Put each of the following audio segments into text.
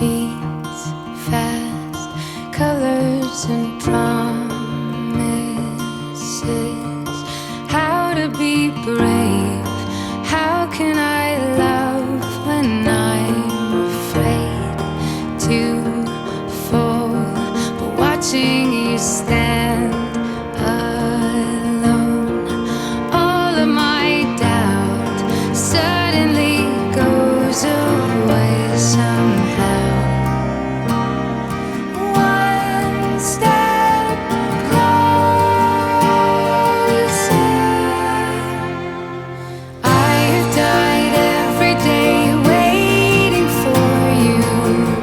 beats fast, colors and promises. How to be brave? How can I love when I'm afraid to fall? But watching you stand alone, all of my doubt suddenly goes away somehow. One step closer. I have died every day waiting for you.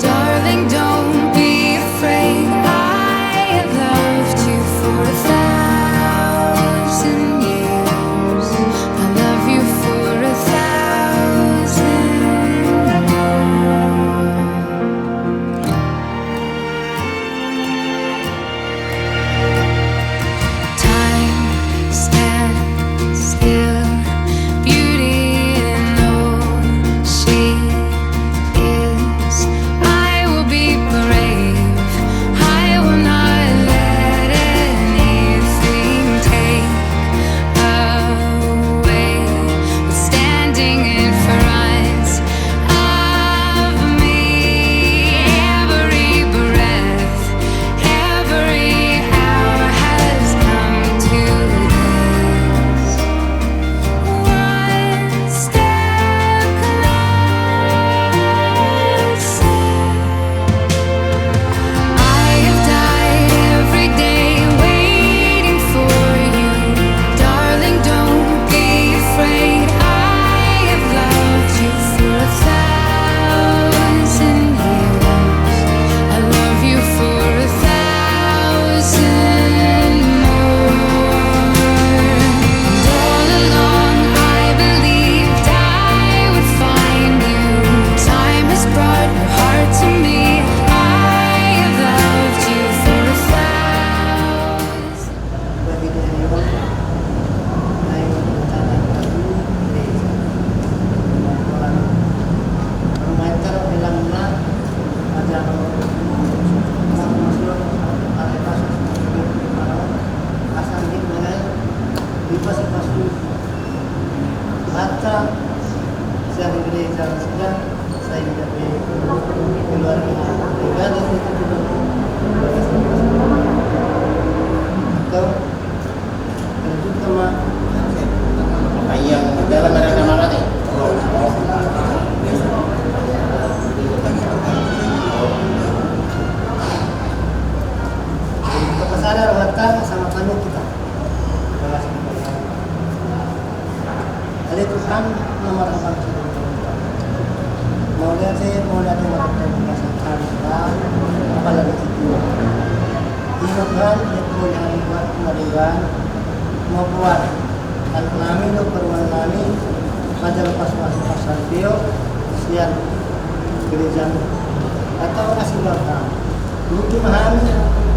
Darling, don't be afraid. I have loved you for 1,000 years. I love you for 1,000 more. Time stands still, beauty in all she is. I will be brave. I will not let anything take away what's standing in front of me. Every breath, every hour has come to this. One step closer. I have died every day waiting for you. Darling, don't be afraid. I have loved you for 1,000 years. I love you for 1,000 more. And all along I believed I would find you. Time has brought your heart to me. I have loved you for 1,000. Bagi dari orang lain berjalan kaki gereja orang bermain bilang nak ajar masuk ada kasus asal di mana bebas masuk baca saya di gereja sedang saya di keluarga ibadah itu juga atau lanjut sama Ayah, dalam ada nama nih. kita sadar mata sama kanu kita ada Tuhan nomor 4 mau lihat saya mau lihat yang merasakan dan apalagi itu ingatkan itu yang buat kemarin mau buat dan kami untuk perumahan kami pada lepas masuk pasar bio siang gereja atau kasih belakang mungkin kami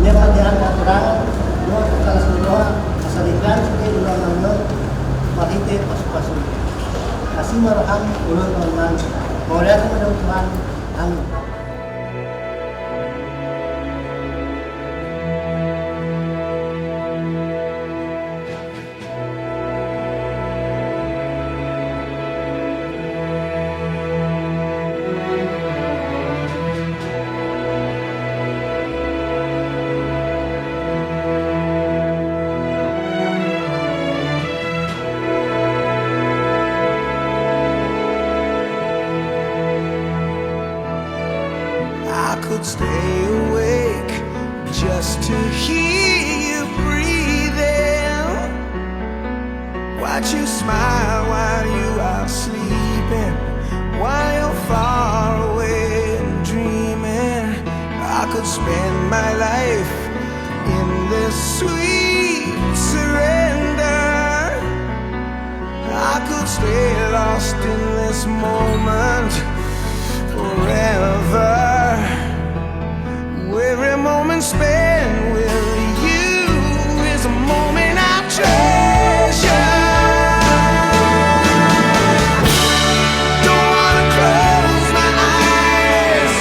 dia pelajaran aturan dua kepala semua asalikan seperti ulang ulang mahite pas-pasu kasih maraham ulang-ulang mau lihat kemudahan kami. I could stay awake just to hear you breathing. Watch you smile while you are sleeping, while you're far away and dreaming. I could spend my life in this sweet surrender. I could stay lost in this moment forever. Every moment spent with you is a moment I treasure. Don't wanna close my eyes.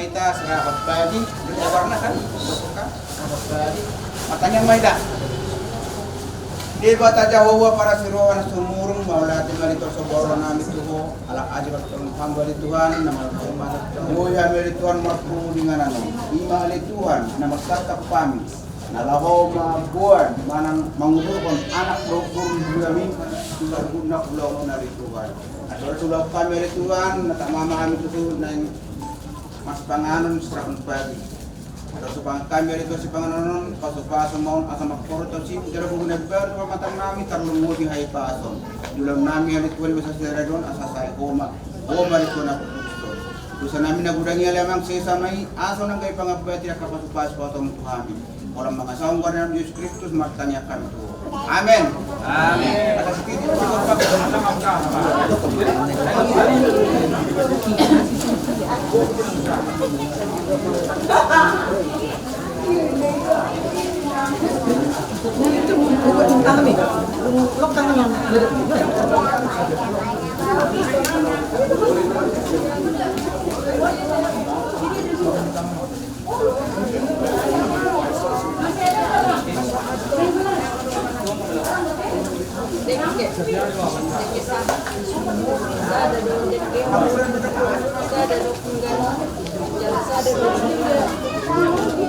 ita serapat badi, dia warna kan, suka serapat badi. Matanya maida. Di bata Jawa para siruan sumurung maulati malito soboro nami tuho ala aja bertolong hamba di Tuhan nama Tuhan moya meri Tuhan marpu dengan ano ima ali Tuhan nama sarta pami nalaho mabuan manang mangurukon anak dokur kami sudah guna pulau dari Tuhan atau sudah kami dari Tuhan nata mama kami tuh nang mas panganon serapun pagi atau supang kami itu si panganon paso mau asa makporo to si jero guna ber matang nami tarlungo di hay pason dulam nami ali Tuhan bisa seradon asa sai koma itu na Kristo dosa nami nagudangi alamang sa may aso nang kay pangabati na kapasupas patong Tuhan orang mga saong ng Diyos Kristus martanya kami to amen amen atas kiti siguro pag matangam ka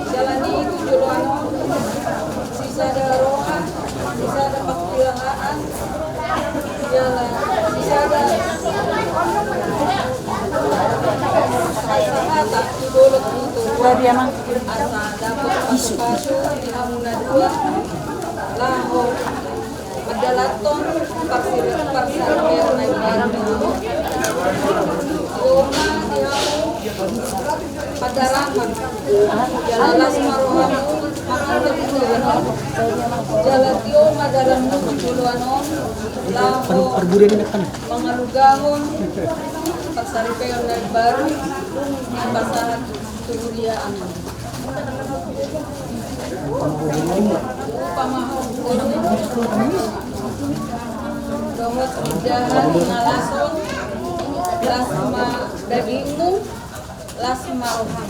jalani itu duluan sisa ada roha sisa ada paktilangaan jalan sisa ada kata dulu itu asa dapat pasu di hamuna dua laho madalaton parsarian naik barang itu Loma dihamu padarangan jalalas marohamu makangan itu jalan tio madaranmu kepuluanon laho mangalugahon parsarian naik barang yang basahan turiaan pamahong gamot indahan ngalason lasma dagingmu lasma roham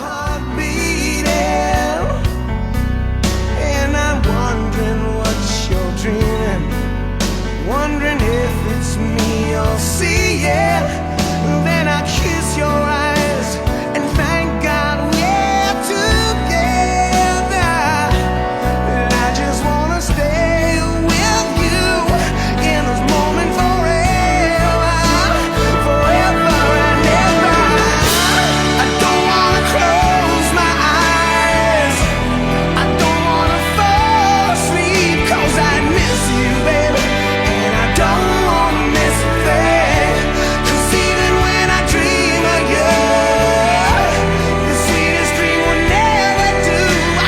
Heart beating, and I'm wondering what you're dreaming, wondering if it's me you'll see, yeah. Then I kiss your eyes and thank God we're together. And I just wanna stay with you in this moment forever, forever and ever. I don't wanna close my eyes, I don't wanna fall asleep, 'cause I miss you, baby, and I don't wanna miss a thing. 'Cause even when I dream of you, the sweetest dream will never do.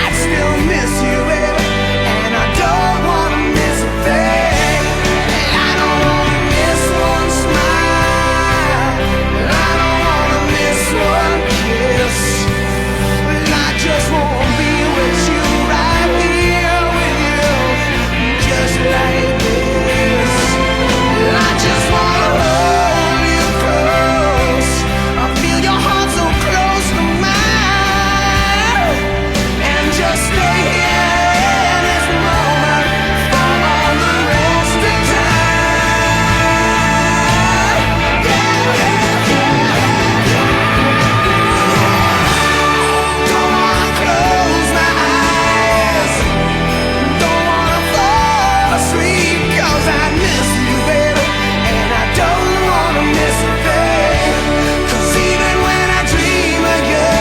I still miss you, baby, and I don't wanna miss a thing. I don't wanna miss one smile, I don't wanna miss one kiss, but I just wanna be with you right here with you, just like this. I just wanna hold you close, I feel your heart so close to mine, and just stay here in this moment for all the rest of time. Don't wanna close my eyes, don't wanna fall asleep, 'cause I miss you, baby, and I don't wanna miss a thing. 'Cause even when I dream of you,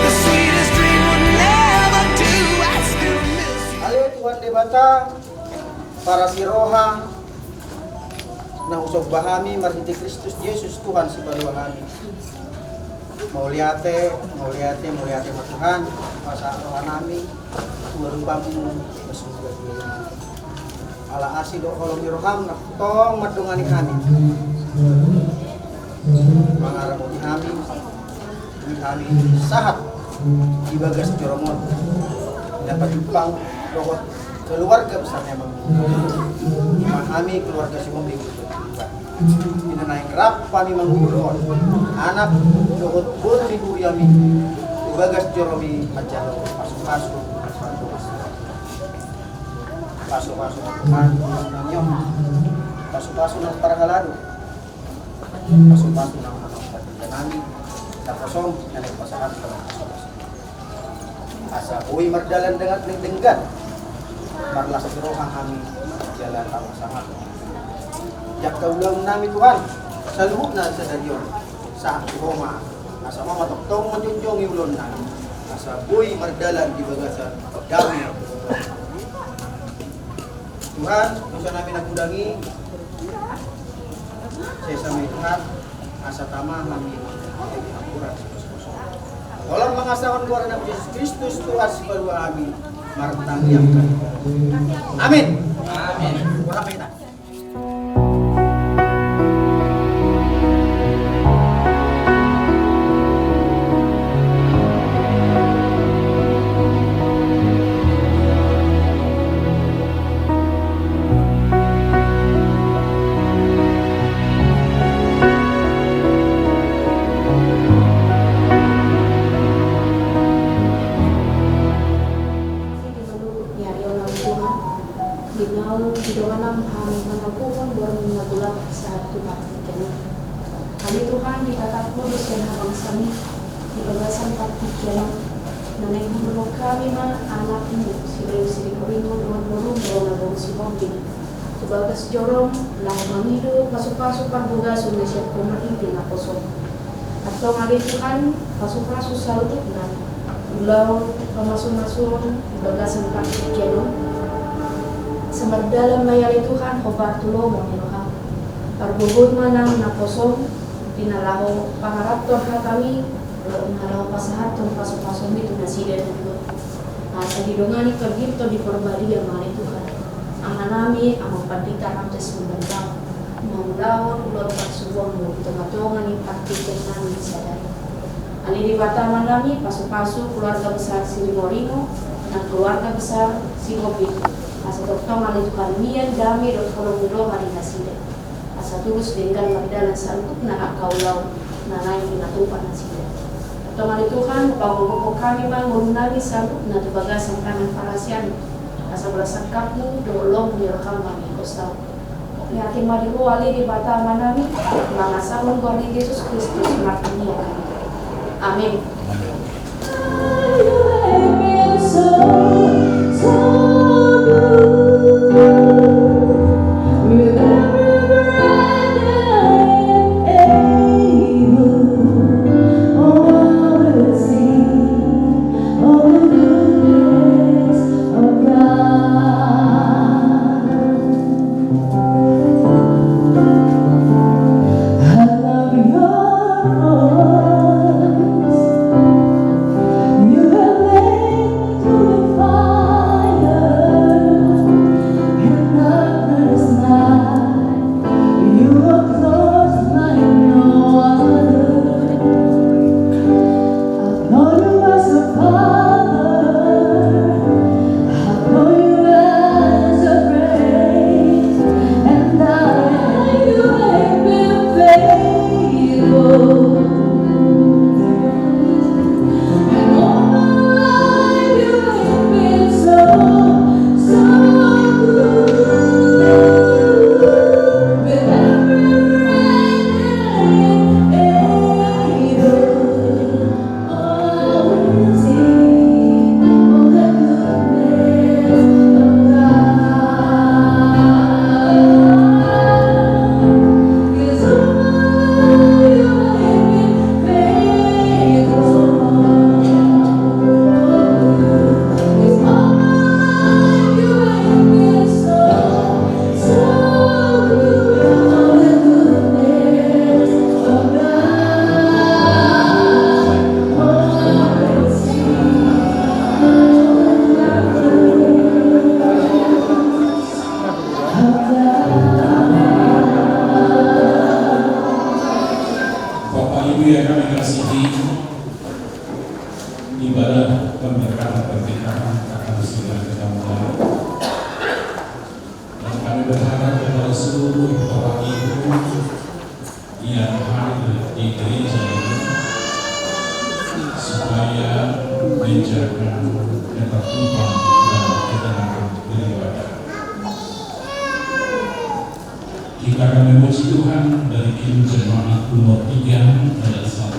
the sweetest dream would never do. I still miss you. Ali Tuhan debata para siroha na usog bahami marhiti Kristus Yesus Tuhan si paliwangami. Mauliate matuhan masa roha nami tuwarubamu masuga ala asido kolong roham na tong madungani kami. Mangaramu di kami sahat di bagas joromon dapat jupang rohot keluarga besarnya memahami keluarga si mobil Pinanay kerap kami mengulur anak dohot pun riburi kami Bagas Joromi Macalo pasuk-pasuk pasuk-pasuk Tuhan nanyong pasuk-pasuk ng paragalado pasuk-pasuk ng anak pagkakas namin na kosong na nagpasahan sa mga pasuk-pasuk asa uwi mardalan dengan denggan marlas gerohang kami jalan pasangan jak kaulang namin Tuhan sa loob na sa dalyon sa Roma nasa mga toktong manjunjong yulon namin nasa buhay mardalan di bagasan dami Tuhan dosa namin nagudangi sa may Tuhan asa tama namin akurat sa Kristus walang mga asawan luar ng Yesus Kristus Tuhan si balwa amin martang yang amin amin kurang kita Hidangan kami mengakukan buat mengagulat saat Tuhan kami. Kami Tuhan dikatakan kudus dan habang sami di bagasan partikian nanay menurut kami man anakmu siri koringo dengan burung bawa nabong si mobil. Sebagas jorong lang mamido pasuk-pasuk pagbuga sudah siap kumain na kosong. Atau ngali Tuhan pasuk-pasuk salud na ulau pamasuk-masuk di bagasan partikian. Semardalam mayari Tuhan khobar tulong mengiroham parbubud manang na kosong dinalaho pangarap Tuhan kami dinalaho pasahat Tuhan pasok-pasok itu nasida dan Tuhan sa didongani kagito di perbadi yang mali Tuhan ang anami ang magpandita ramjas membandang mamulawon ulor pagsuwang mo tumatungan ni praktikan namin sa dahil ani di bataman nami pasok-pasok keluarga besar si Rimorino dan keluarga besar si Kopi asa doktong ali kamian dami do kolong hari nasida asa tulus dengan magdalan salput na akaulaw na nayon pinatupan nasida doktong ali Tuhan pagbubuko kami man ngurunagi salput na tubagas ang tangan parasyan asa belasangkap mo doolong nirokam kami kostaw ni ating maliho ali di bata manami mga sawon ko ni Jesus Kristus martinia kami amin. ibadah pemberkatan pernikahan akan segera kita mulai. Dan kami kami berharap kepada seluruh Bapak Ibu yang hadir di gereja ini supaya menjaga ketertiban dan ketenangan beribadah. Kita akan memuji Tuhan dari Kim Jemaat nomor 3 ayat 3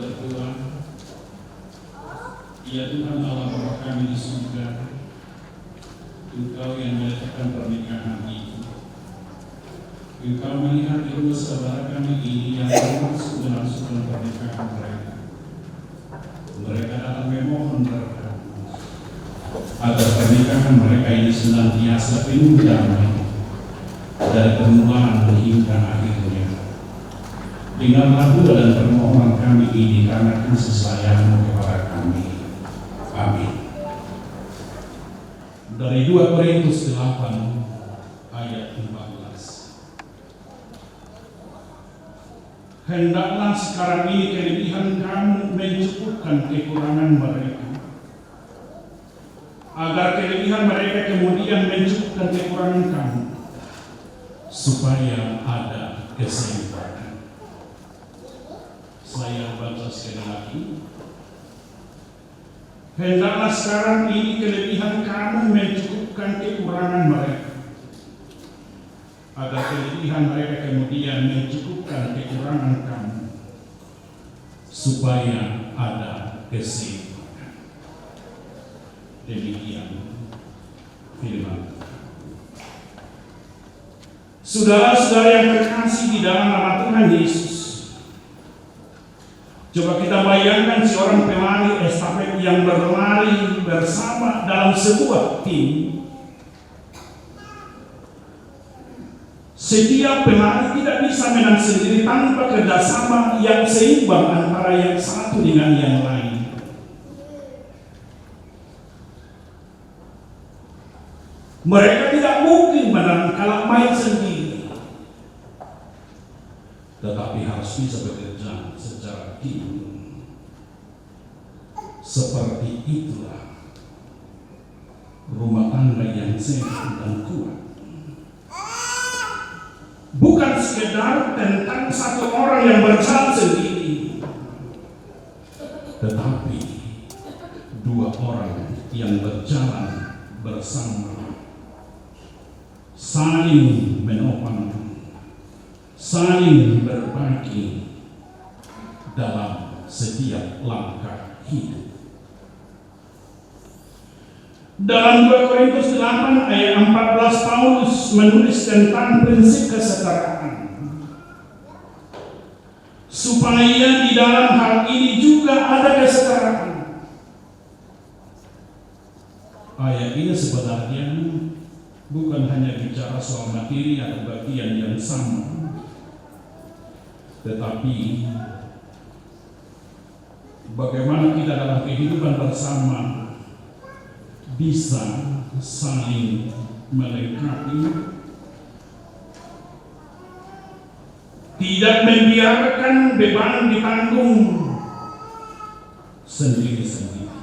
berdoa Ya Tuhan Allah Bapa kami di surga, Engkau yang meletakkan pernikahan itu. Engkau melihat kedua saudara kami ini yang masuk dalam pernikahan mereka. Mereka datang memohon berkat agar pernikahan mereka ini senantiasa penuh damai dari permulaan hingga akhirnya. Dengarlah doa dan permohonan kami ini karena kasih sayang-Mu kepada kami. Amin. Dari 2 Korintus 8 ayat 14. Hendaklah sekarang ini kelebihan kamu mencukupkan kekurangan mereka, agar kelebihan mereka kemudian mencukupkan kekurangan kamu, supaya ada keseimbangan. Saya baca sekali lagi. Hendaklah sekarang ini kelebihan kamu mencukupkan kekurangan mereka, agar kelebihan mereka kemudian mencukupkan kekurangan kamu, supaya ada keseimbangan. Demikian firman. Saudara-saudara yang terkasih di dalam nama Tuhan Yesus, coba kita bayangkan seorang pelari estafet yang berlari bersama dalam sebuah tim. Setiap pelari tidak bisa menang sendiri tanpa kerjasama yang seimbang antara yang satu dengan yang lain. Mereka tidak mungkin menang kalau main sendiri, tetapi harus bisa bekerja secara tim. Seperti itulah rumah tangga yang sehat dan kuat. Bukan sekedar tentang satu orang yang berjalan sendiri, tetapi 2 orang yang berjalan bersama, saling menopang, saling berbagi dalam setiap langkah hidup. Dalam 2 Korintus 8 ayat 14 Paulus menulis tentang prinsip kesetaraan, supaya di dalam hal ini juga ada kesetaraan. Ayat ini sebenarnya bukan hanya bicara soal materi atau bagian yang sama, tetapi bagaimana kita dalam kehidupan bersama bisa saling melengkapi, tidak membiarkan beban ditanggung sendiri-sendiri.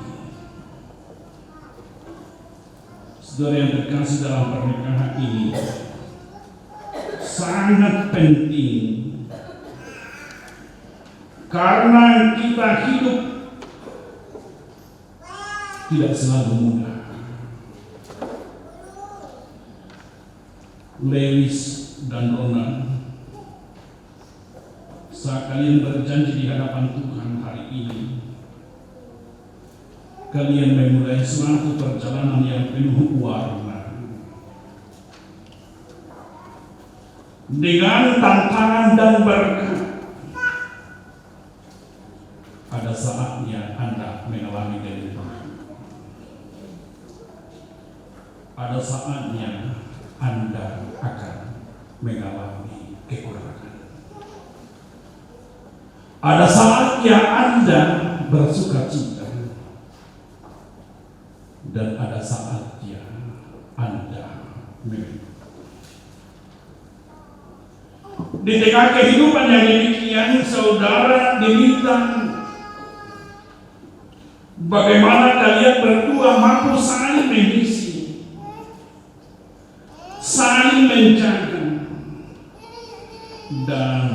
Saudara yang terkasih, dalam pernikahan ini sangat penting, karena kita hidup tidak selalu mudah. Lewis dan Ronald, saat kalian berjanji di hadapan Tuhan hari ini, kalian memulai suatu perjalanan yang penuh warna, dengan tantangan dan berkat. Ada saatnya Anda mengalami kelemahan, ada saatnya Anda akan mengalami kekurangan. Ada saatnya Anda bersuka cita, dan ada saatnya Anda mengeluh. Di tengah kehidupan yang demikian, saudara diminta bagaimana kalian berdua mampu saling mengisi, saling menjaga, dan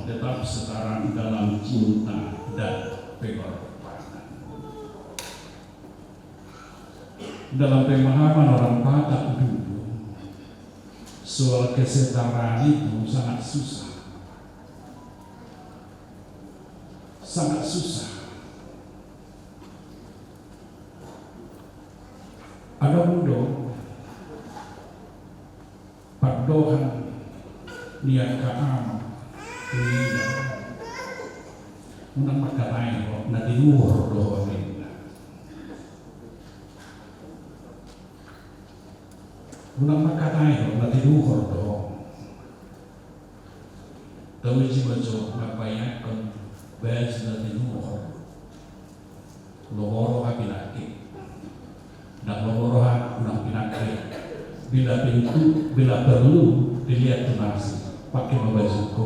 tetap setara dalam cinta dan pengorbanan. Dalam pemahaman orang Batak dulu, soal kesetaraan itu sangat susah. Sangat susah. Ada mundo padohan niat kaam kuida unang makatain ko na dinuhor doon nila. Unang makatain ko na dinuhor doon. Tawid si Bajo napayak kon bes na dinuhor. Lomoro ka pinakit. Lomoro ka unang pinakit. Bila pintu, bila perlu dilihat tunasi. Pakai membaju ko,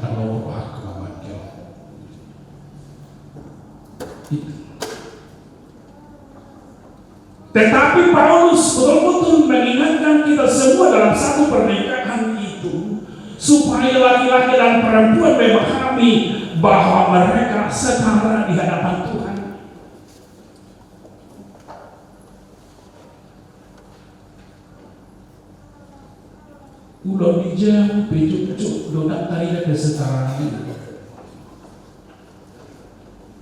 lomoro ka kemamakil. Tetapi Paulus betul-betul mengingatkan kita semua dalam satu pernikahan itu supaya laki-laki dan perempuan memahami bahwa mereka setara di hadapan Tuhan. Ulo dijauh pejuk-pejuk donat tari kesetaraan itu.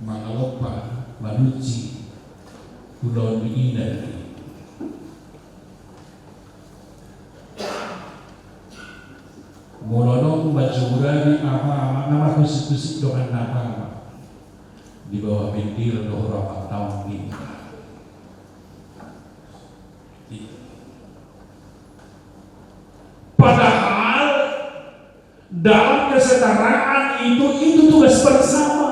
Mangalopa manuci ulo diindah. Molodong baju urani apa nama kusik-kusik doang apa di bawah pentil dohorang tahun ini. Padahal dalam kesetaraan itu tugas bersama.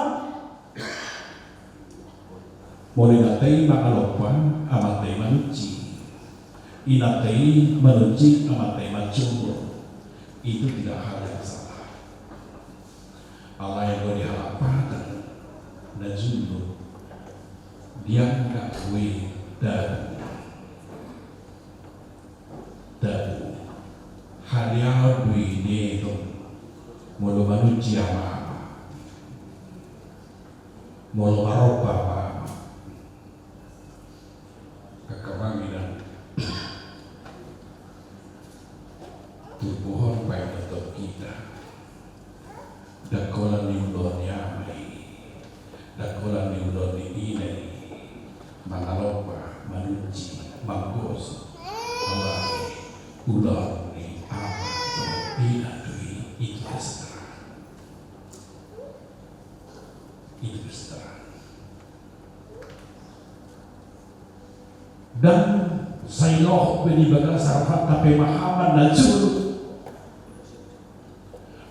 Boleh natai makalopan amatai manuci, inatai manuci amatai macumbo. Itu tidak hal yang salah. Allah yang boleh halapan dan jumbo dia nggak kue dan hadiah dui itu mulu manusia apa mulu maropa apa kekebanggaan tubuhan baik untuk kita dakolan niulon yamai dakolan niulon ini mangalopa manuci mangkos Allah ulang ni apa bila dui itu kesetaraan dan saya loh beribadah sarfat tapi mahaman najul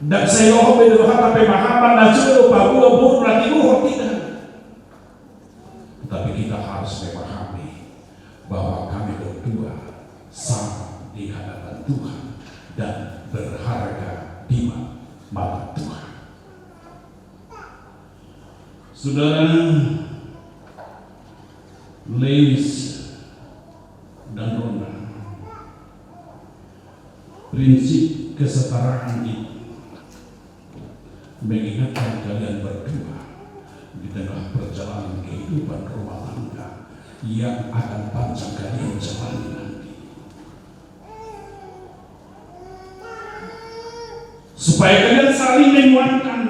dan saya loh beribadah tapi mahaman najul bahwa buruk lagi tidak. Tapi kita harus memahami bahwa kami berdua sama di hadapan Tuhan dan berharga di mata Tuhan. Saudara Lewis dan Rona, prinsip kesetaraan itu mengingatkan kalian berdua di tengah perjalanan kehidupan rumah tangga yang akan panjang kalian jalani nanti, supaya kalian saling menguatkan,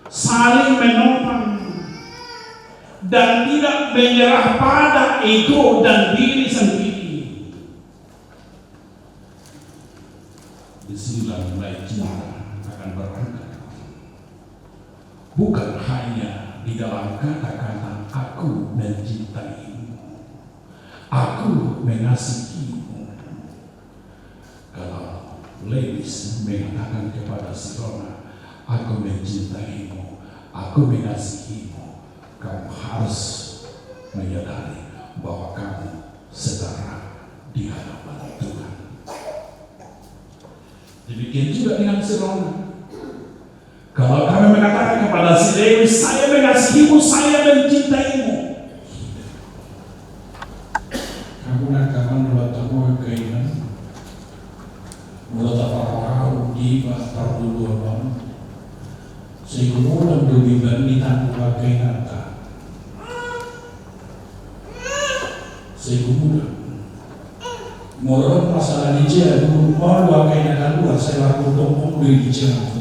saling menopang, dan tidak menyerah pada ego dan diri sendiri. Disinilah mulai cinta akan berangkat. Bukan hanya di dalam kata-kata aku mencintaimu, aku mengasihimu. Kalau Lewis mengatakan kepada si Rona, aku mencintaimu, aku mengasihimu, kamu harus menyadari bahwa kamu setara di hadapan Tuhan. Demikian juga dengan si Rona. Kalau kami mengatakan kepada si Lewis, saya mengasihimu, saya mencintaimu, kamu akan melakukan keinginan, melakukan di pasar dulu bang, sehingga mudah dibanding ditanpa keinginan, sehingga mudah. Menurut masalah dia, mau dua keinginan luar, saya lakukan untuk beli dia.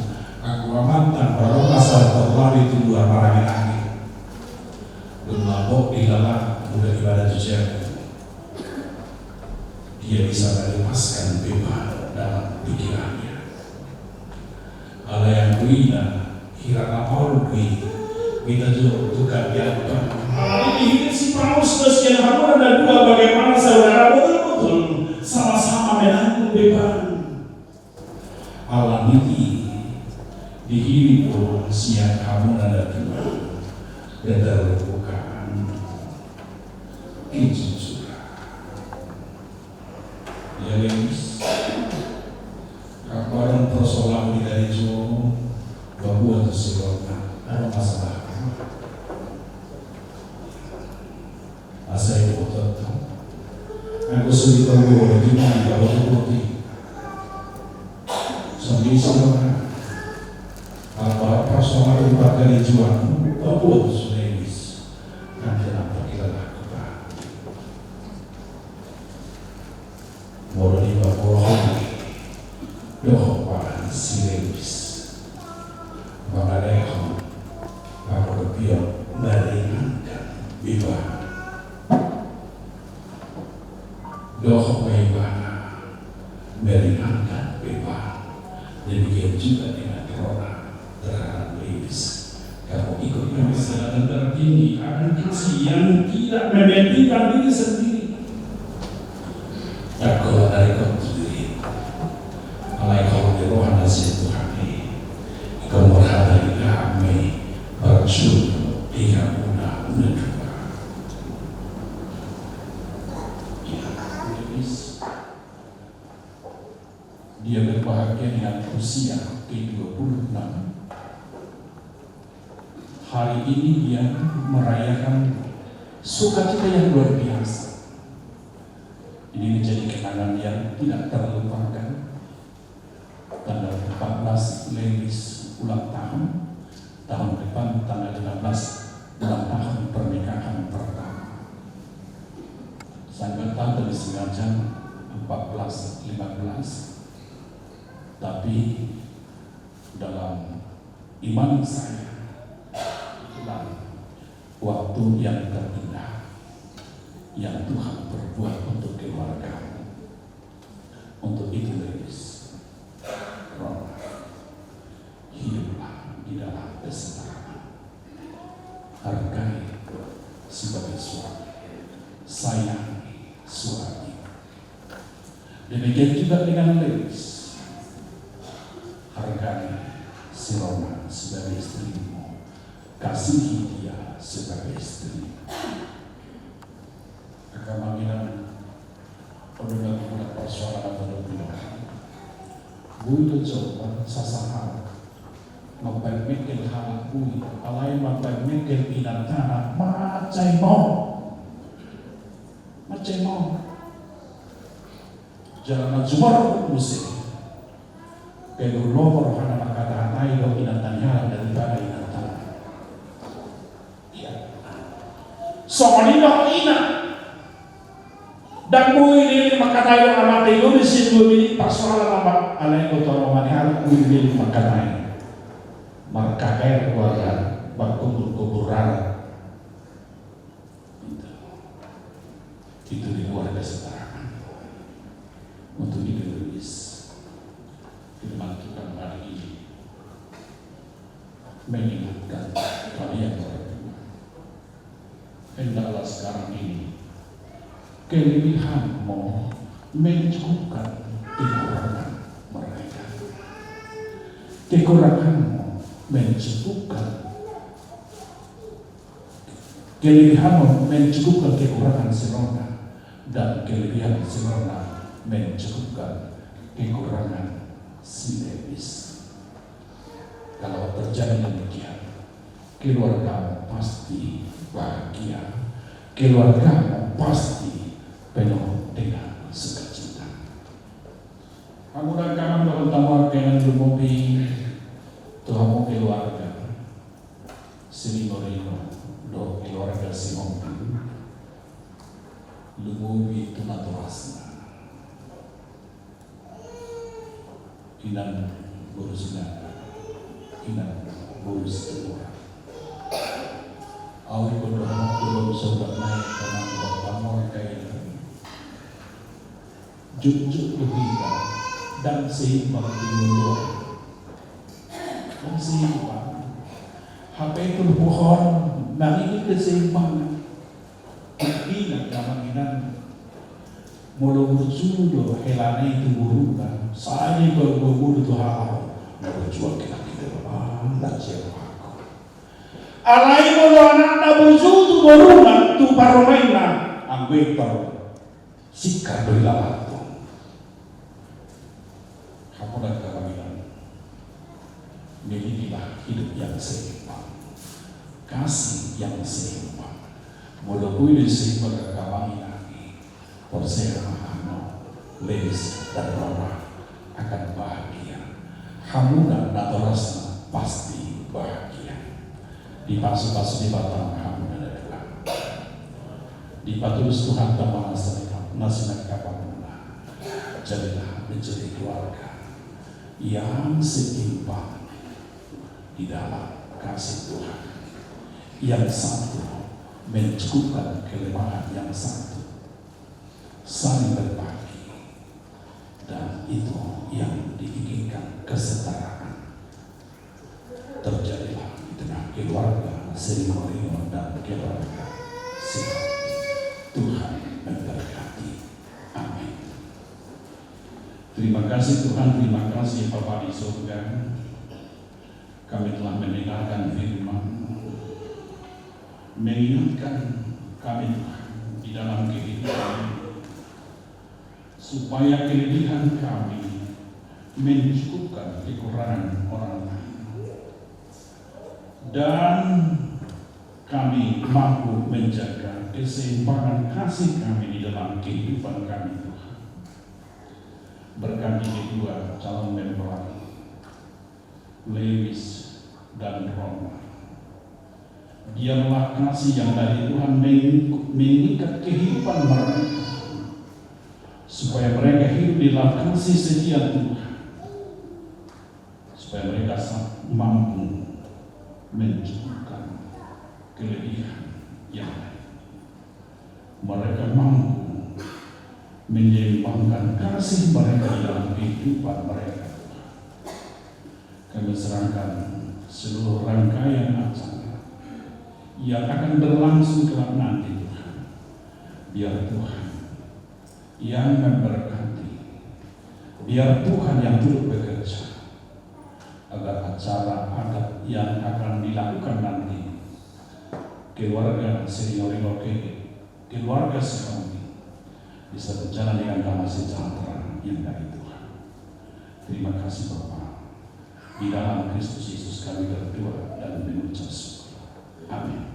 Aku amantan baru masalah terlalu itu dua barang lagi. Belum di dalam udah ibadah jujur. dia bisa melepaskan beban dalam pikirannya. Ala yang kuina hirana olwi kita juga tukar biarkan. Ini si Paulus dan Hamur ada dua bagaimana saudara betul-betul sama-sama menanggung beban. Alam ini dihidup siang kamu ada dua dan terbukaan kejujuran. Ya guys, kapan persoalan di dari Jo bahwa tersirat ada masalah. Asal itu tetap. Aku sudah tahu di mana kalau seperti sambil semua apa persoalan ibadah dari juang bahwa sudah habis nanti apa kita lakukan. Mau di bawah doa silebis mengalihkan aku biar meringankan beban doa bagaimana meringankan beban. Demikian juga dengan corona terhadap lebis. Kamu ikut permasalahan tertinggi akan kasih yang tidak mementingkan diri sendiri. Dan kalau dari kamu sendiri, alai kamu di roh nasi Tuhan ini, kamu berhadap kami bersyukur dengan mudah-mudah juga. Ya, lebis. Dia berbahagia dengan usia ke-26. Hari ini dia merayakan sukacita yang luar biasa. Ini menjadi kenangan yang tidak terlupakan. Tanggal 14 Lelis ulang tahun, tahun depan tanggal 15 ulang tahun pernikahan pertama. Saya tahu dari sengaja 14-15. Tapi dalam iman saya itulah waktu yang terindah yang Tuhan berbuat untuk keluarga. Untuk itu guys, Roma, hiduplah di dalam kesetaraan. Hargai sebagai suami, sayangi suami. Demikian juga dengan Levis. Hargai si Roma sebagai istrimu, kasihi dia sebagai istri. Agama bilang, udah punya persoalan atau belum? Bukan coba sasahal, mempermikir hal bui, alai mempermikir inatana, macai mau, jangan jumar musik. Kalau nomor hana kata naik lo inatanya daripada inatan. Ya. Soalnya lo ina. Dan bui ini makatai lo amati lo disitu ini persoalan apa? Alai lo tolongan hal bui ini makatai. Makakai keluarga berkumpul-kumpul. Itu di luar kesetaraan. Untuk ideologis. Firman Tuhan hari ini mengingatkan kalian berdua. Hendaklah sekarang ini kelebihanmu mencukupkan kekurangan mereka. Kekuranganmu mencukupkan kelebihanmu mencukupkan kekurangan Sirona, dan kelebihan Sirona mencukupkan kekurangan si Levis. Kalau terjadi demikian, keluarga pasti bahagia, keluarga pasti penuh dengan sukacita. Kamu dan kamu bertemu dengan Lumobi, Tuhan mau keluarga, Sini Morino, do keluarga Simon, Lumobi itu naturasna. Inan burusna, inan burus keluar. Awi kodong belum sobat naik karena pamor kain. jujur kita dan seimbang di mundo. Dan seimbang. Hapetul pohon nanging keseimbangan. Hindi nagkamanginan. Mula musulo helane itu burukan. Saya berburu itu hal. Berjuang kita anda siapa aku. Alai mula anak busu itu burukan tu paromaina angwetor. Sikar berilah itu. Kamu dan kehamilan milikilah hidup yang seimbang, kasih yang seimbang. Mulai seimbang kehamilan perserahan, lenis dan roh akan bahagia. Kamu dan natorasna pasti bahagia. Di pasu-pasu di batang kamu dan adalah di patulus Tuhan tamang nasihat kapanuna. Jadilah menjadi keluarga yang seimbang di dalam kasih Tuhan. Yang satu mencukupkan kelemahan yang satu, saling berbagi, dan itu yang diinginkan kesetaraan. Terjadilah di tengah keluarga Seringoringo dan keluarga Sihati. Tuhan memberkati. Amin. Terima kasih Tuhan, terima kasih Bapa di surga. Kami telah mendengarkan firman, mengingatkan kami Tuhan di dalam kehidupan, supaya kelebihan kami mencukupkan kekurangan orang lain, dan kami mampu menjaga keseimbangan kasih kami di dalam kehidupan kami Tuhan. Berkati kedua calon mempelai Lewis dan Roma. Biarlah kasih yang dari Tuhan mengikat kehidupan mereka, supaya mereka hidup di dalam kasih setia Tuhan, supaya mereka mampu mencukupkan kelebihan yang lain. Mereka mampu menyeimbangkan kasih mereka di dalam kehidupan mereka. Kami serahkan seluruh rangkaian acara yang akan berlangsung kelak nanti Tuhan. Biar Tuhan yang memberkati, biar Tuhan yang turut bekerja, agar acara adat yang akan dilakukan nanti keluarga Seringoringo, keluarga Sihati bisa berjalan dengan damai sejahtera yang dari Tuhan. Terima kasih Bapa. Di dalam Kristus Yesus kami berdoa dan mengucap syukur. Amin.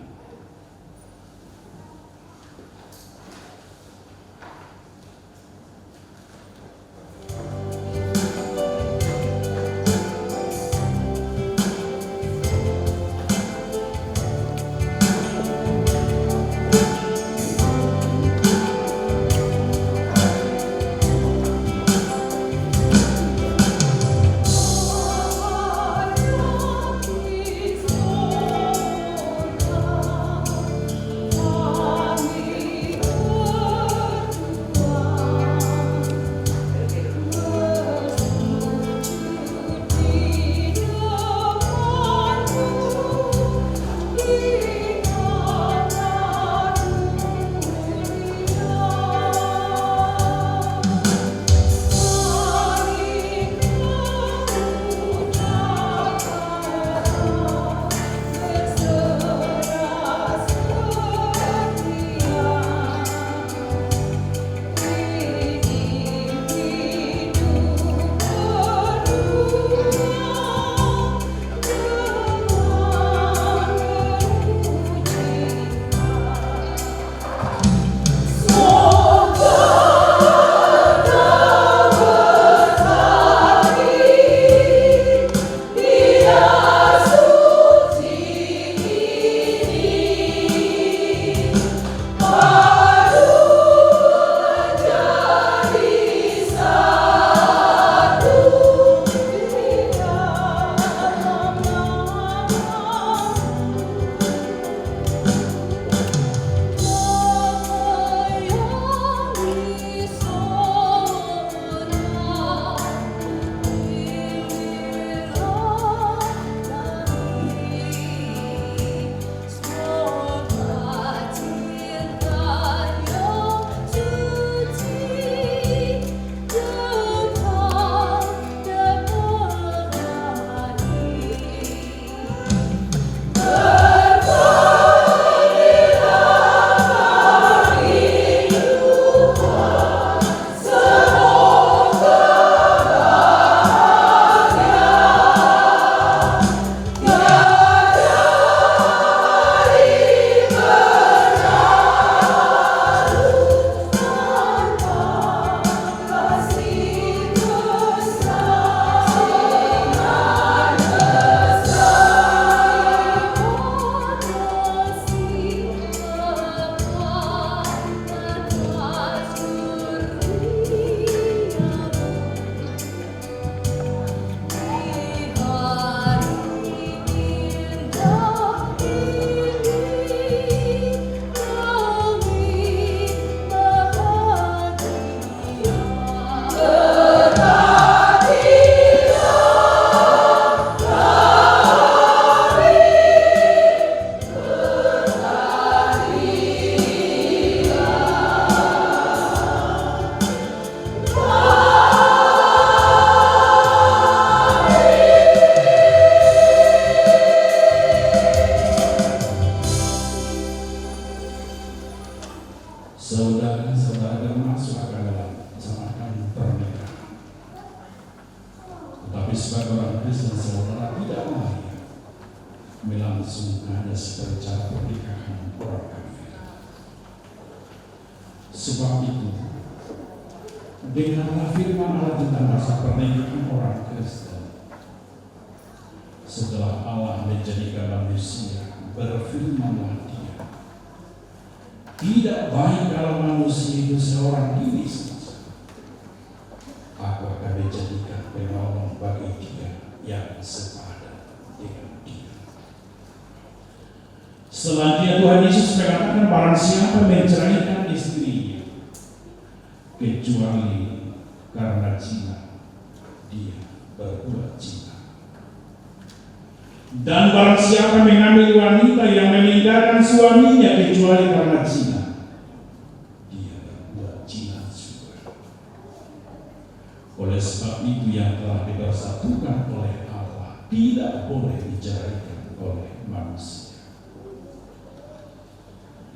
Lord, Tetapi sebagai orang Kristen saudara tidak layak melangsungkan seperti cara pernikahan orang kafir. Sebab itu, dengarlah firman Allah tentang masa pernikahan orang Kristen. Setelah Allah menjadikan manusia, berfirmanlah Dia, tidak baik kalau manusia itu seorang diri saja. Aku akan menjadikan penolong bagi dia yang sepadan dengan dia. Selanjutnya Tuhan Yesus mengatakan, barang siapa menceraikan istrinya kecuali karena zina, dia berbuat zina. Dan barang siapa mengambil wanita yang meninggalkan suaminya kecuali karena zina, dia berbuat zina juga. Oleh sebab itu yang telah dipersatukan oleh Allah tidak boleh diceraikan oleh manusia.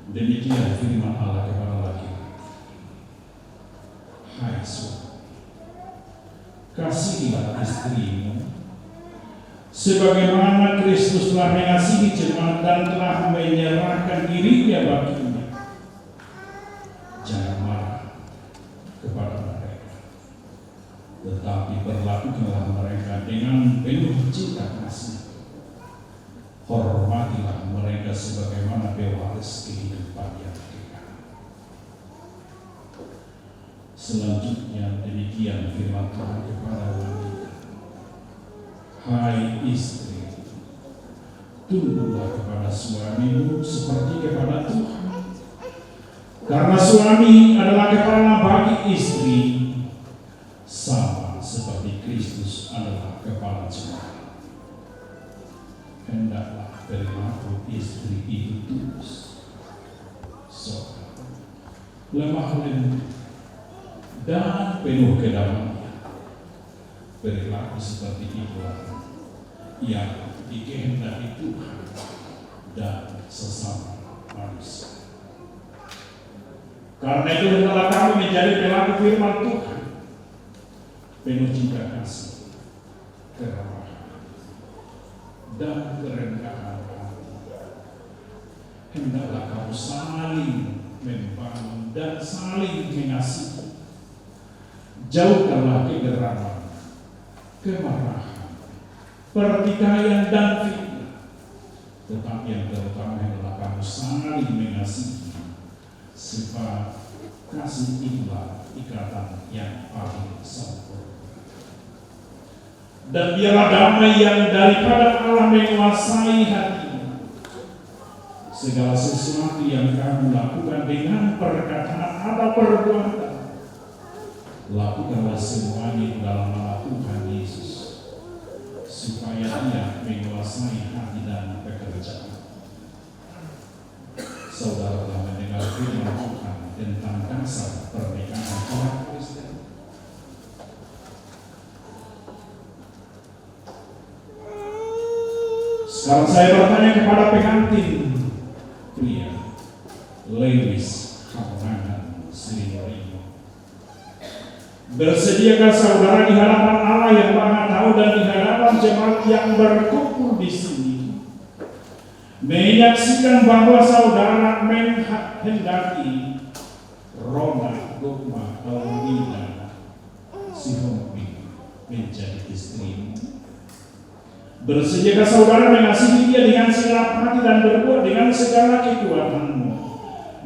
Demikian firman Allah kepada laki-laki. Hai suami, kasihilah istrimu sebagaimana Kristus telah mengasihi jemaat dan telah menyerahkan dirinya baginya. Jangan marah kepada mereka, tetapi berlakukanlah mereka dengan penuh cinta kasih. Hormatilah mereka sebagaimana pewaris kehidupan yang kekal. Selanjutnya demikian firman Tuhan kepada wanita. Hai istri, tunduklah kepada suamimu seperti kepada Tuhan. Karena suami adalah kepala bagi istri, sama seperti Kristus adalah kepala jemaat. Hendaklah perilaku istri itu tulus, sopan, lemah lembut, dan penuh kedamaian. Perilaku seperti itulah yang dikehendaki Tuhan dan sesama manusia. Karena itu hendaklah kami menjadi pelaku firman Tuhan, penuh cinta kasih, keramahan, dan kerendahan hati. Hendaklah kamu saling membangun dan saling mengasihi. Jauhkanlah kegeraman, kemarahan, pertikaian dan fitnah. Tetapi yang terutama adalah kamu saling mengasihi, sebab kasih itulah ikatan yang paling sempurna. Dan biarlah damai yang daripada Allah menguasai hatimu. Segala sesuatu yang kamu lakukan dengan perkataan atau perbuatan, lakukanlah semuanya dalam nama Tuhan Yesus, supaya Dia menguasai hati dan pekerjaan. Saudara telah mendengar firman Tuhan tentang dasar pernikahan orang Kristen. Sekarang saya bertanya kepada pengantin pria, Lewis Hamonangan Srinorimo. Bersediakah saudara di hadapan Allah yang Maha Tahu dan di hadapan jemaat yang berkumpul di sini menyaksikan bahwa saudara menghendaki Rona Gokma Alwina Sihombi menjadi istrimu? Bersediakah saudara mengasihi dia dengan segenap hati dan berbuat dengan segala kekuatanmu?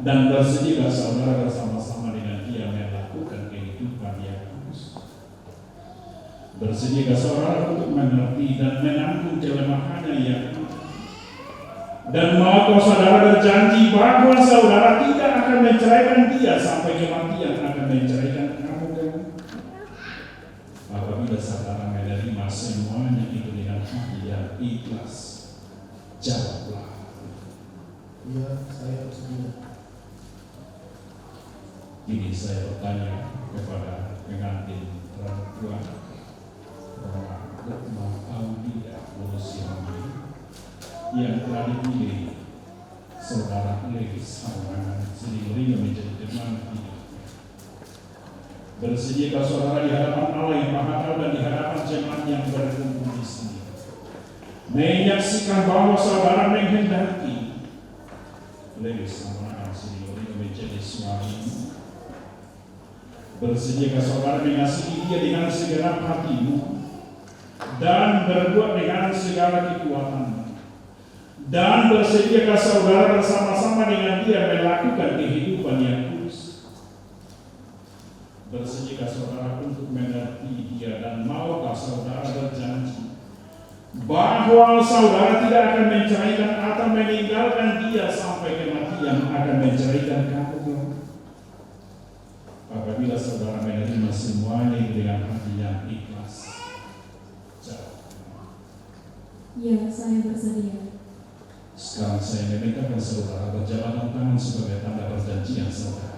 Dan bersediakah saudara bersama-sama dengan dia melakukan kehidupan yang kudus? Bersediakah saudara untuk mengerti dan menanggung kelemahannya yang ada? Dan maukah saudara berjanji bahwa saudara tidak akan menceraikan dia sampai kematian akan menceraikan kamu? Apabila saudara menerima semuanya itu dengan hati yang ikhlas, jawablah. Ya, saya bersedia. Ini saya bertanya kepada pengantin perempuan Rona Gokma Alwina Sihombi yang telah dipilih saudara Lewis Hamonangan Srinorimo menjadi teman hidupnya. Bersediakah saudara di hadapan Allah yang Maha Tahu dan di hadapan jemaat yang berkumpul di sini, menyaksikan bahwa saudara menghendaki lebih sama asli menjadi suami. Bersediakah saudara mengasihi dia dengan segenap hatimu dan berbuat dengan segala kekuatanmu, dan bersediakah saudara bersama-sama dengan dia melakukan kehidupan yang kudus. Bersediakah saudara untuk mengerti dia, dan maukah saudara berjanji bahwa saudara tidak akan menceraikan atau meninggalkan dia sampai kematian akan menceraikan kamu? Apabila saudara menerima semuanya dengan hati yang ikhlas, jawab. Ya, saya bersedia. Sekarang saya meminta saudara berjalan tangan sebagai tanda perjanjian saudara.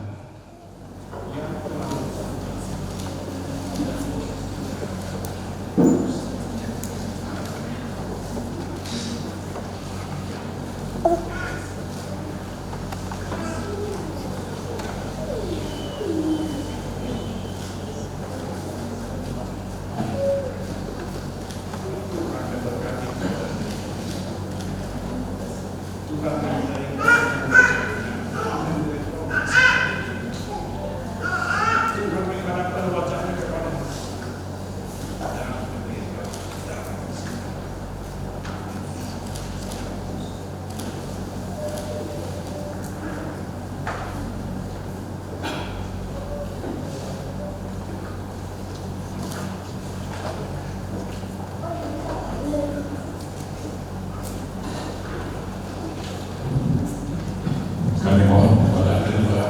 Kami mohon kepada kedua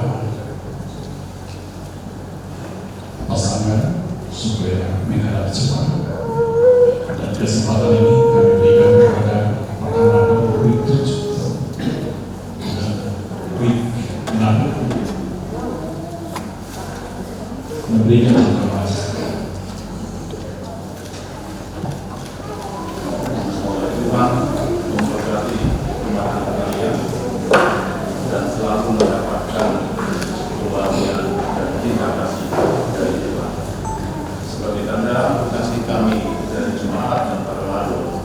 pasangan supaya menghadap Tuhan, dan kesempatan ini kami berikan kepada pasangan Week 7 dan Week 6 memberikan informasi. Tuhan memberkati rumah tangga kalian dan selalu mendapatkan kebahagiaan dan cinta kasih dari Tuhan. Sebagai tanda kasih kami dari jemaat dan para lalu,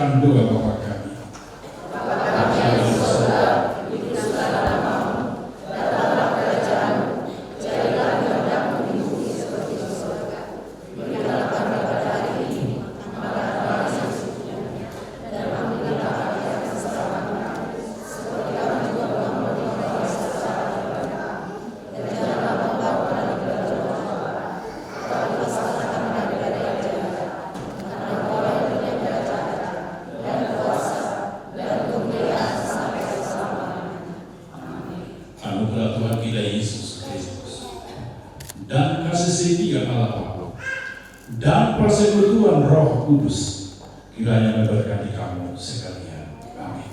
bacakan doa Bapa kami. Anugerah Tuhan kita Yesus Kristus dan kasih setia Allah Bapa dan persekutuan Roh Kudus kiranya memberkati kamu sekalian. Amin.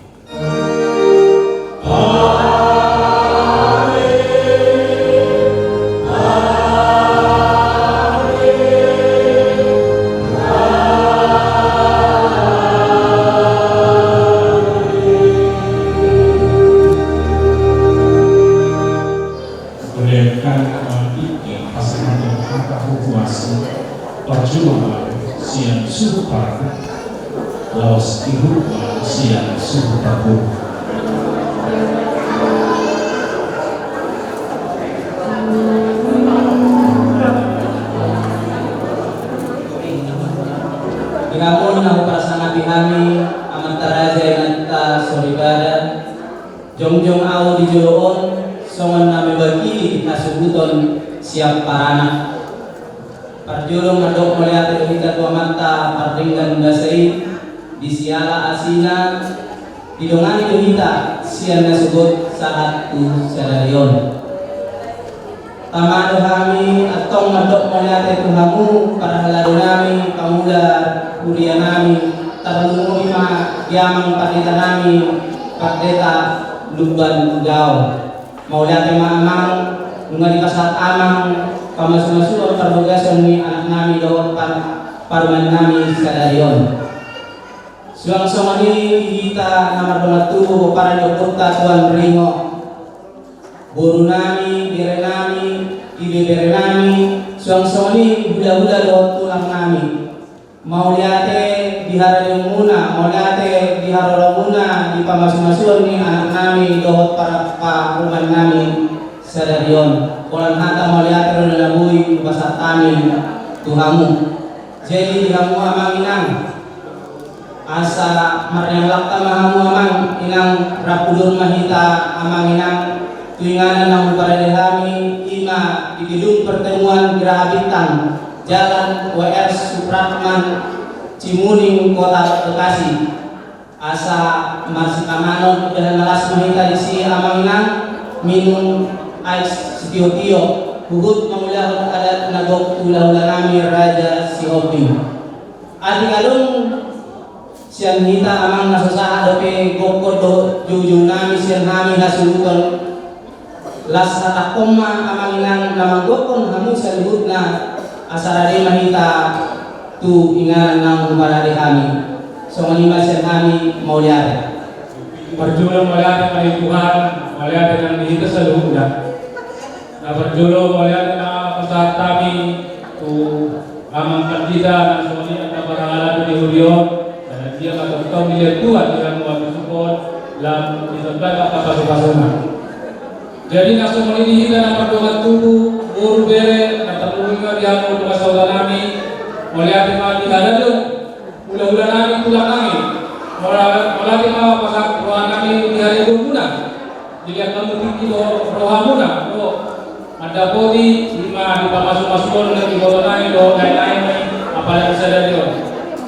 Perjuangan siang suhu parah, laos ibu siang suhu tabur. Inapun ang prasangati kami amantara jainanta sorigada jongjong au di joloon songon nami bagi nasubuton siap parana. Parjulong madok melihat kita tua mata pardinggan dasai di siala asina didongani kita sian nasubut saat tu sadarion. Tamado kami atong madok melihat Tuhamu para halado nami kamula kuria nami tarungo lima yamang pakita nami pakdeta luban ugao mau lihat amang nungali kasat amang pamasumasuan perbugasan ni anak nami dawat paruman nami kadarion. Suang-suang ini kita namar bangatu para nyokota Tuhan ringo. Buru nami, bere nami, ibe bere nami, suang-suang ini budak-budak dawat tulang nami. Mau liate dihara yung muna, mau liate dihara muna di pamasumasuan ni anak nami dawat para paruman nami sadarion. Kolan hata melihat ron labui bahasa kami Tuhamu. Jadi Tuhamu amang inang asa marang lakta mahamu amang inang rapudur mahita amang inang tuinganan ng paradihami ima di gedung pertemuan Gerahabitan Jalan WR Supratman Cimuning Kota Bekasi. Asa marsikamanon udah nalas mahita di si amang inang minum ais setiyo-tiyo hugot mamulahon adat nagok ula-ula nami Raja Sioping. Adi kalung siyan hita amang nasusaha dope gokod do jujung nami siyan kami nasuluton las hatakoma amang inang namang gokon hamu siyan hut na asarade mahita tu inganan ng kumarari kami. So manima siyan kami mauliari. Perjuangan melihat dari Tuhan, melihat dengan dihita sa loob na. Berjulung melihat pesan kami tu amang kandida dan semuanya yang berhalangan di Julio dan dia akan tahu melihat Tuhan yang membuat support dalam disampaikan kapasitasnya. Jadi nasu ini kita nak berdoa tubuh buru bere nak terlunga dia mau doa saudara kami melihat di dalam tu ulah-ulah kami tulang kami melihat pasak rohan kami di hari bulan dilihat kamu tinggi rohamuna ada podi lima di pamasuk-masukon dan di bawah naik do lain-lain apa yang bisa dari do.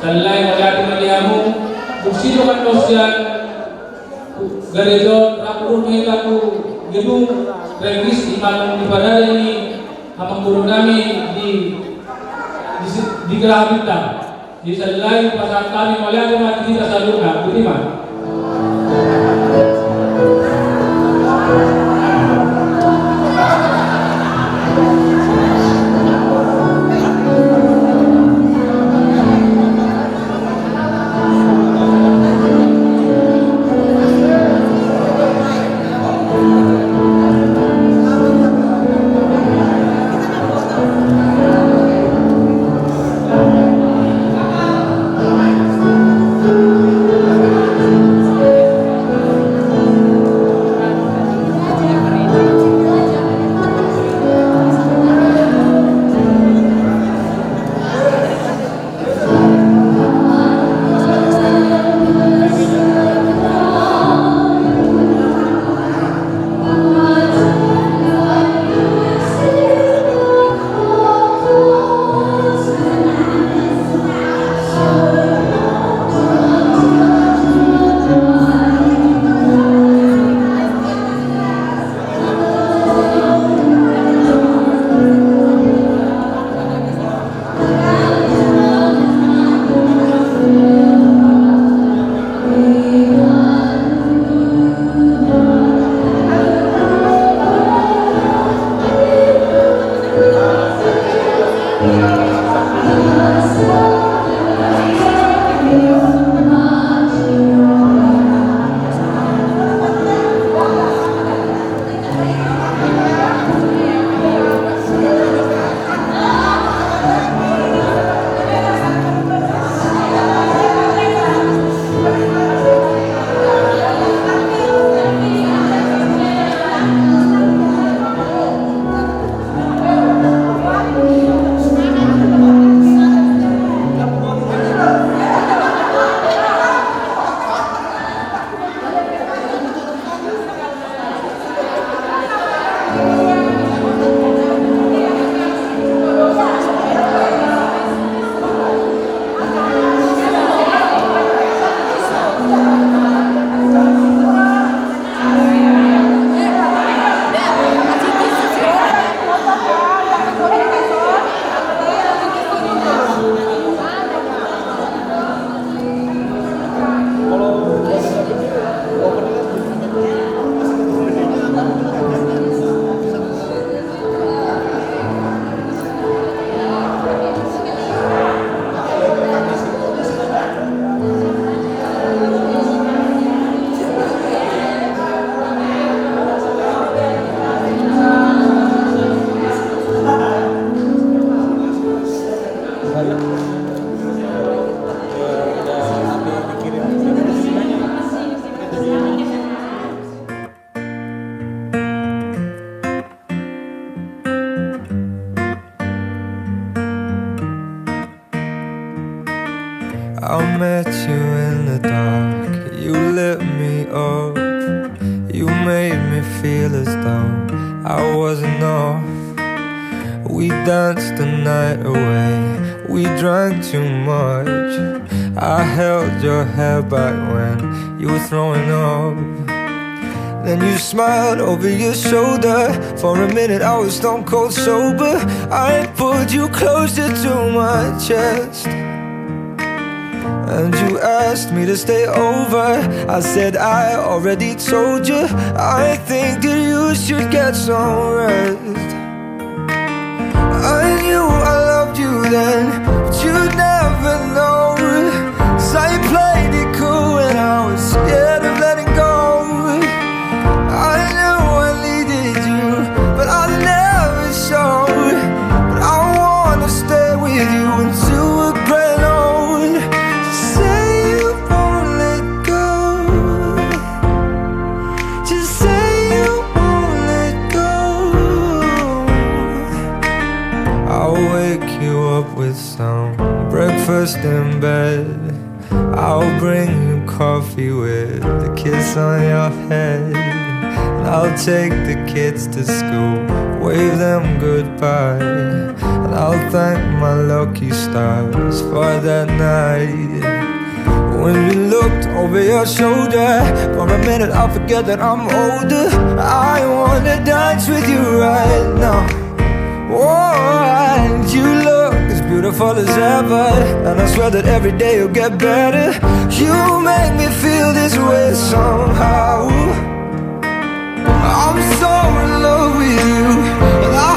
Selain melihat melihamu, bukti dokan dosian gereja rapur kita tu gedung regis di mana di pada ini amang guru kami di Gerahabitan. Di selain pasal kami melihat mati kita salurna, bagaimana? I met you in the dark, you lit me up. You made me feel as though I wasn't off. We danced the night away, we drank too much. I held your hair back when you were throwing up. Then you smiled over your shoulder. For a minute I was stone cold sober. I pulled you closer to my chest, and you asked me to stay over. I said I already told you, I think that you should get some rest. I knew I loved you then, but you'd never know. 'Cause I played it cool and I was scared of letting go. I knew I needed you, but I never showed. But I wanna stay with you until we're grown old. Just say you won't let go. Just say you won't let go. I'll wake you up with some breakfast in bed. I'll bring you coffee with a kiss on your head. And I'll take the kids to school, wave them goodbye. And I'll thank my lucky stars for that night. When you looked over your shoulder, for a minute I forget that I'm older. I wanna dance with you right now. Oh, and you look as beautiful as ever, and I swear that every day you'll get better. You make me feel this way somehow. I'm so in love with you, and I